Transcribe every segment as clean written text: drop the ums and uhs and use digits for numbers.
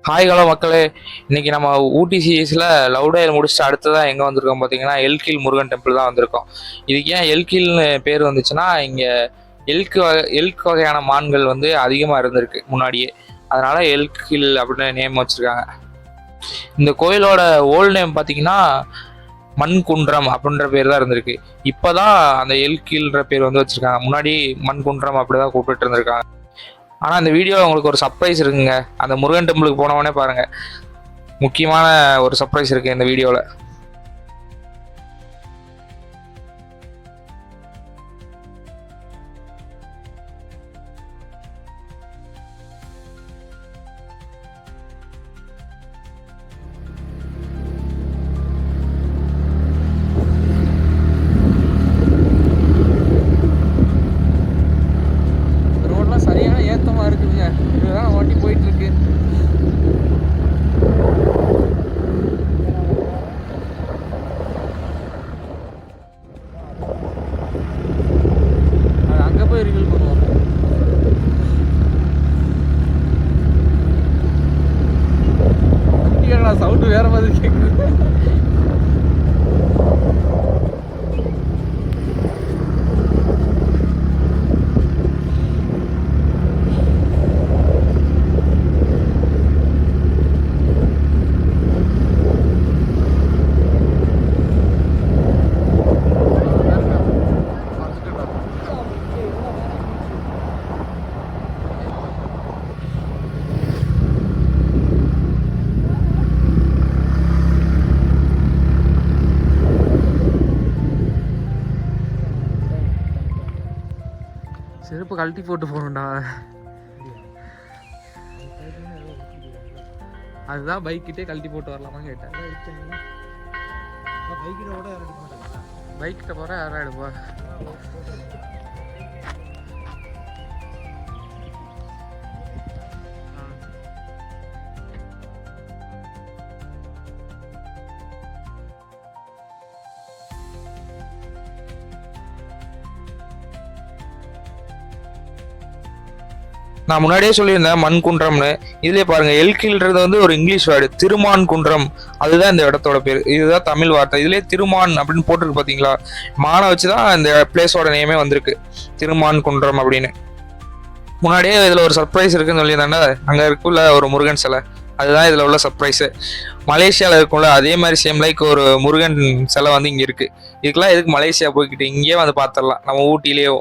Hi hello மக்களே. இன்னைக்கு நம்ம ஊட்டி சீரீஸில் லவ் டயல் முடிச்சுட்டு அடுத்ததான் எங்கே வந்திருக்கோம் பார்த்தீங்கன்னா எல்கில் முருகன் டெம்பிள் தான் வந்திருக்கோம். இதுக்கு ஏன் எல்கில்னு பேர் வந்துச்சுன்னா இங்கே எல்க் வகையான மான்கள் வந்து அதிகமாக இருந்திருக்கு முன்னாடியே. அதனால எல்கில் அப்படின்னு நேம் வச்சுருக்காங்க. இந்த கோயிலோட ஓல்டு நேம் பார்த்தீங்கன்னா மண் குன்றம் அப்படின்ற பேர் தான் இருந்திருக்கு. இப்போதான் அந்த எல்கில்ன்ற பேர் வந்து வச்சுருக்காங்க. முன்னாடி மண் குன்றம் அப்படி தான் கூப்பிட்டு இருந்திருக்காங்க. ஆனால் அந்த வீடியோவில் உங்களுக்கு ஒரு சர்ப்ரைஸ் இருக்குங்க. அந்த முருகன் டெம்பிளுக்கு போனவொடனே பாருங்கள், முக்கியமான ஒரு சர்ப்ரைஸ் இருக்குது இந்த வீடியோவில். ரோட்லாம் சரியான ஏத்தமாக இருக்குதுங்க. இதுதான் வண்டி போயிட்டு இருக்கு. அது அங்கே போய் ரிவீல் பண்ணுவோம். வண்டியோட சவுண்டு வேற மாதிரி கேட்குது. செருப்பு கழட்டி போட்டு போகணும்டா. அதுதான் பைக்கிட்டே கழட்டி போட்டு வரலாமா கேட்டேன். பைக்கிட்ட போகிற யாரும் எடுப்பா. நான் முன்னாடியே சொல்லியிருந்தேன் மண் குன்றம்னு. இதுலேயே பாருங்க, எல்கில்ன்றது வந்து ஒரு இங்கிலீஷ் வேர்டு. திருமான் குன்றம் அதுதான் இந்த இடத்தோட பேர். இதுதான் தமிழ் வார்த்தை. இதுலேயே திருமான் அப்படின்னு போட்டிருக்கு பார்த்தீங்களா? மானை வச்சு தான் இந்த பிளேஸோட நேமே வந்திருக்கு, திருமான் குன்றம் அப்படின்னு. முன்னாடியே இதில் ஒரு சர்ப்ரைஸ் இருக்குன்னு சொல்லியிருந்தாண்டா, அங்கே இருக்குள்ள ஒரு முருகன் சிலை, அதுதான் இதில் உள்ள சர்ப்ரைஸு. மலேசியாவில் இருக்கும்ல அதே மாதிரி சேம் லைக் ஒரு முருகன் சிலை வந்து இங்கே இருக்குது. இதுக்கெல்லாம் எதுக்கு மலேசியா போய்கிட்டு, இங்கேயே வந்து பார்த்துடலாம் நம்ம ஊட்டிலேயோ.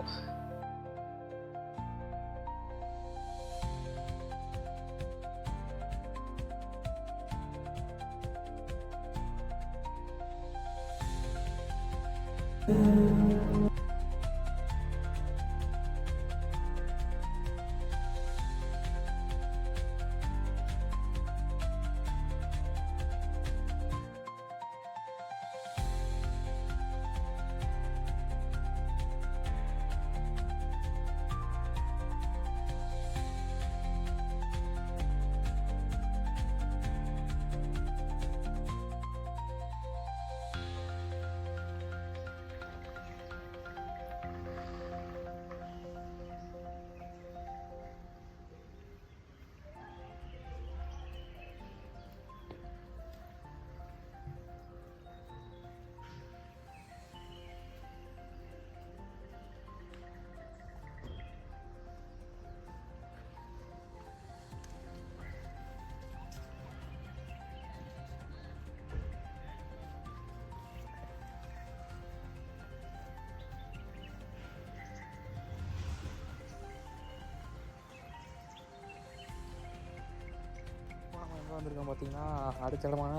வந்திருக்கோம் பார்த்தீங்கன்னா, அடுத்த இடமான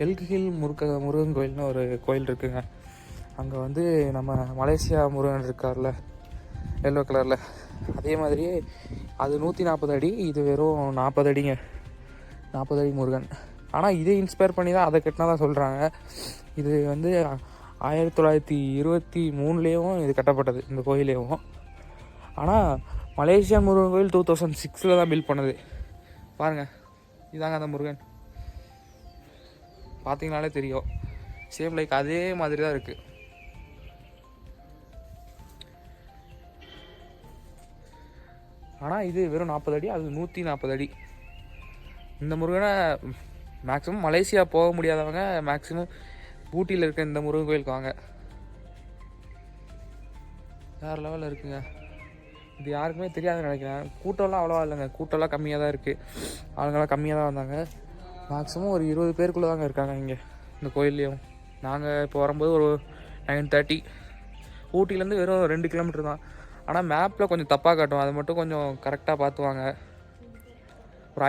எல்க் ஹில் முருகன் கோயில்னு ஒரு கோயில் இருக்குங்க. அங்கே வந்து நம்ம மலேசியா முருகன் இருக்கார்ல எல்லோ கலரில், அதே மாதிரியே அது 140 அடி, இது வெறும் 40 அடிங்க. 40 அடி முருகன். ஆனால் இதை இன்ஸ்பயர் பண்ணி தான் அதை கட்டினா தான் சொல்கிறாங்க. இது வந்து 1923லேயும் இது கட்டப்பட்டது இந்த கோயிலேயும். ஆனால் மலேசியா முருகன் கோயில் 2006 தான் பில்ட் பண்ணது. பாருங்கள், இதாங்க அந்த முருகன். பார்த்தீங்கனாலே தெரியும், சேம் லைக் அதே மாதிரி தான் இருக்குது. ஆனால் இது வெறும் 40 அடி, அது 140 அடி. இந்த முருகனை மேக்ஸிமம் மலேசியா போக முடியாதவங்க மேக்ஸிமம் ஊட்டியில் இருக்க இந்த முருகன் கோயிலுக்கு வாங்க. வேறு லெவலில் இருக்குங்க. இது யாருக்குமே தெரியாதுன்னு நினைக்கிறேன். கூட்டம்லாம் அவ்வளோவா இல்லைங்க, கூட்டம்லாம் கம்மியாக தான் இருக்குது. ஆளுங்கள்லாம் கம்மியாக தான் வந்தாங்க. மேக்ஸிமம் ஒரு 20 பேருக்குள்ளே தாங்க இருக்காங்க இங்கே இந்த கோயில்லையும். நாங்கள் இப்போ வரும்போது ஒரு 9:30. ஊட்டிலேருந்து வெறும் 2 கிலோமீட்டர் தான். ஆனால் மேப்பில் கொஞ்சம் தப்பாக காட்டும், அதை மட்டும் கொஞ்சம் கரெக்டாக பார்த்துவாங்க. ஒரு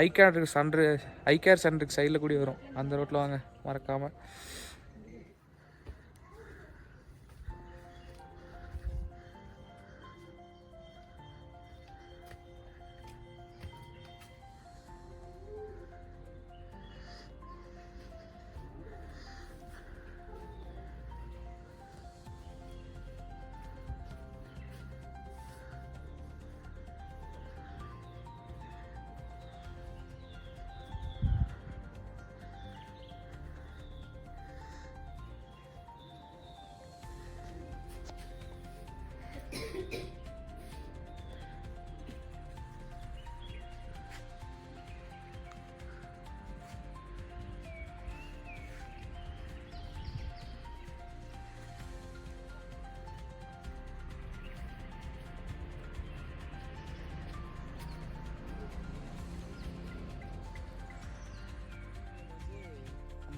ஐகேர் சென்டருக்கு சைடில் கூடி வரும், அந்த ரோட்டில் வாங்க மறக்காமல்.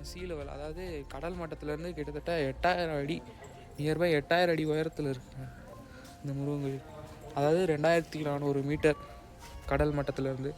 சி லெவல், அதாவது கடல் மட்டத்திலேருந்து கிட்டத்தட்ட 8000 அடி, நியர்பை 8000 அடி உயரத்தில் இருக்குங்க இந்த முருகன் கோயில். அதாவது 2400 மீட்டர் கடல் மட்டத்திலேருந்து.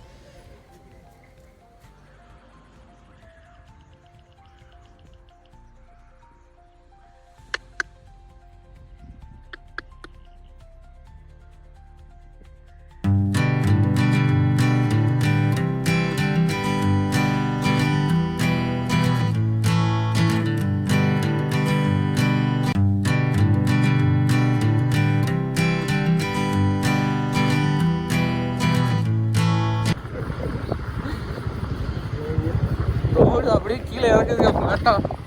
ரோடு அப்படியே கீழே இறக்குதுங்க.